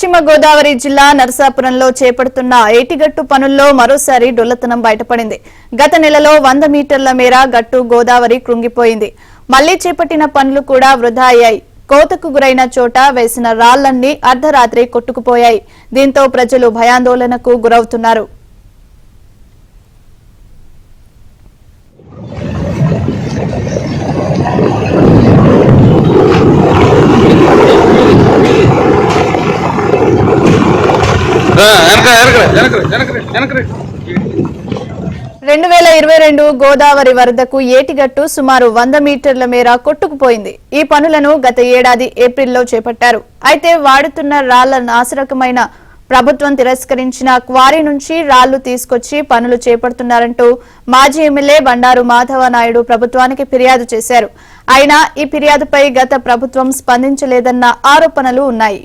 పశ్చిమ గోదావరి జిల్లా నరసాపురంలో చేపడుతున్న ఏటిగట్టు పనుల్లో మరోసారి డొల్లతనం బయటపడింది. గత నెలలో 100 మీటర్ల మేర గట్టు గోదావరి కృంగిపోయింది. మళ్లీ చేపట్టిన పనులు కూడా వృధా అయ్యాయి. కోతకు గురైన చోట వేసిన రాళ్లన్నీ అర్ధరాత్రి కొట్టుకుపోయాయి. దీంతో ప్రజలు భయాందోళనకు గురవుతున్నారు. రెండు 2022 గోదావరి వరదకు ఏటిగట్టు సుమారు 100 మీటర్ల మేర కొట్టుకుపోయింది. ఈ పనులను గత ఏడాది ఏప్రిల్లో చేపట్టారు. అయితే వాడుతున్న రాళ్ల నాశరకమైన ప్రభుత్వం తిరస్కరించిన క్వారీ నుంచి రాళ్లు తీసుకొచ్చి పనులు చేపడుతున్నారంటూ మాజీ ఎమ్మెల్యే బండారు మాధవ నాయుడు ప్రభుత్వానికి ఫిర్యాదు చేశారు. అయినా ఈ ఫిర్యాదుపై గత ప్రభుత్వం స్పందించలేదన్న ఆరోపణలు ఉన్నాయి.